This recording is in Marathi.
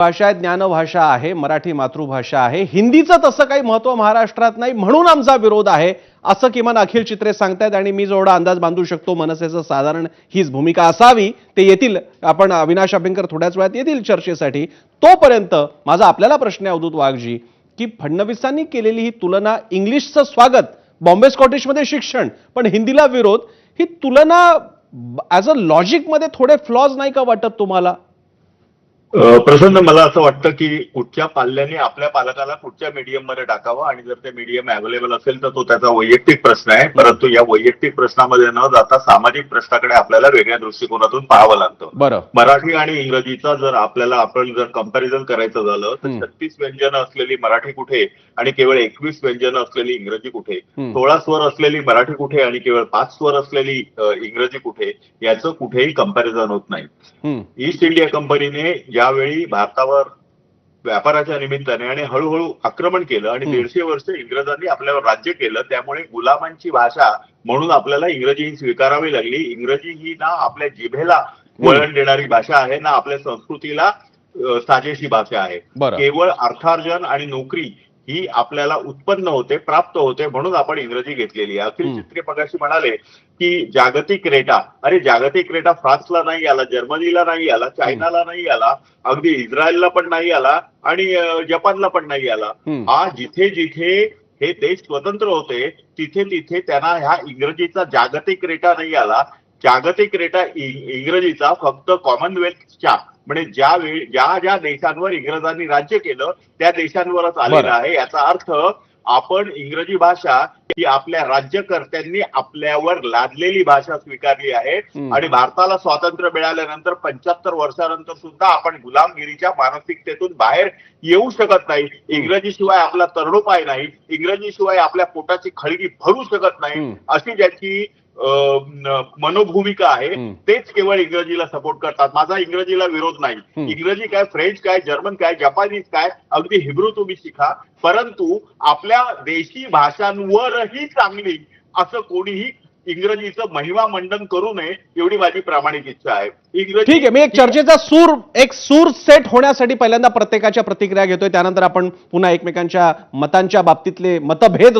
भाषा आहे, ज्ञानभाषा आहे, मराठी मातृभाषा आहे. हिंदीचं तसं काही महत्त्व महाराष्ट्रात नाही म्हणून आमचा विरोध आहे असं किमान अखिल चित्रे सांगतायत. आणि मी जेवढा अंदाज बांधू शकतो मनसेचं साधारण हीच भूमिका असावी. ते येतील, आपण अविनाश अभ्यंकर थोड्याच वेळात येतील चर्चेसाठी. तोपर्यंत माझा आपल्याला प्रश्न आहे अवधूत वाघजी, की फडणवीसांनी केलेली ही तुलना, इंग्लिशचं स्वागत, बॉम्बे स्कॉटिशमध्ये शिक्षण पण हिंदीला विरोध, ही तुलना ॲज अ लॉजिकमध्ये थोडे फ्लॉज नाही का वाटत तुम्हाला? प्रसन्न, मला असं वाटतं की कुठच्या पाल्याने आपल्या पालकाला कुठच्या मीडियम मध्ये टाकावं आणि जर ते मीडियम अवेलेबल असेल तर तो त्याचा वैयक्तिक प्रश्न आहे. परंतु या वैयक्तिक प्रश्नामध्ये न जाता सामाजिक प्रश्नाकडे आपल्याला वेगळ्या दृष्टिकोनातून पाहावं लागतं. बरं, मराठी आणि इंग्रजीचा जर आपण जर कंपॅरिझन करायचं झालं तर 36 व्यंजनं असलेली मराठी कुठे आणि केवळ 21 व्यंजनं असलेली इंग्रजी कुठे, 16 स्वर असलेली मराठी कुठे आणि केवळ 5 स्वर असलेली इंग्रजी कुठे, याचं कुठेही कंपॅरिझन होत नाही. ईस्ट इंडिया कंपनीने ज्यावेळी भारतावर व्यापाराच्या निमित्ताने आणि हळूहळू आक्रमण केलं आणि 150 वर्ष इंग्रजांनी आपल्यावर राज्य केलं, त्यामुळे गुलामांची भाषा म्हणून आपल्याला इंग्रजी स्वीकारावी लागली. इंग्रजी ही ना आपल्या जिभेला वळण देणारी भाषा आहे, ना आपल्या संस्कृतीला साजेशी भाषा आहे. केवळ अर्थार्जन आणि नोकरी ही आपल्याला उत्पन्न होते, प्राप्त होते, म्हणून आपण इंग्रजी घेतलेली आहे. अखिल चित्रे मगाशी म्हणाले की जागतिक रेटा, अरे जागतिक रेटा फ्रान्सला नाही आला, जर्मनीला नाही आला, चायनाला नाही आला, अगदी इस्रायलला पण नाही आला आणि जपानला पण नाही आला. हा जिथे जिथे हे देश स्वतंत्र होते तिथे तिथे त्यांना ह्या इंग्रजीचा जागतिक रेटा नाही आला. जागतिक रेटा इंग्रजीचा फक्त कॉमनवेल्थच्या, म्हणजे ज्या देशांवर इंग्रजांनी राज्य केलं त्या देशांवरच आलेला आहे. याचा अर्थ आपण इंग्रजी भाषा ही आपल्या राज्यकर्त्यांनी आपल्यावर लादलेली भाषा स्वीकारली आहे. आणि भारताला स्वातंत्र्य मिळाल्यानंतर 75 वर्षानंतर सुद्धा आपण गुलामगिरीच्या मानसिकतेतून बाहेर येऊ शकत नाही. इंग्रजीशिवाय आपला तरणोपाय नाही, इंग्रजीशिवाय आपल्या पोटाची खळगी भरू शकत नाही, अशी ज्याची मनोभूमिका आहे तेच केवळ इंग्रजीला सपोर्ट करतात. माझा इंग्रजीला विरोध नाही. इंग्रजी काय, फ्रेंच काय, जर्मन काय, जपानीज काय, अगदी हिब्रू तुम्ही शिका, परंतु आपल्या देशी भाषांवरही चांगली असं कोणीही इंग्रजीचं महिमा मंडन करू नये, एवढी माझी प्रामाणिक इच्छा आहे. इंग्रजी ठीक आहे. मी एक चर्चेचा सूर सेट होण्यासाठी पहिल्यांदा प्रत्येकाच्या प्रतिक्रिया घेतोय, त्यानंतर आपण पुन्हा एकमेकांच्या मतांच्या बाबतीतले मतभेद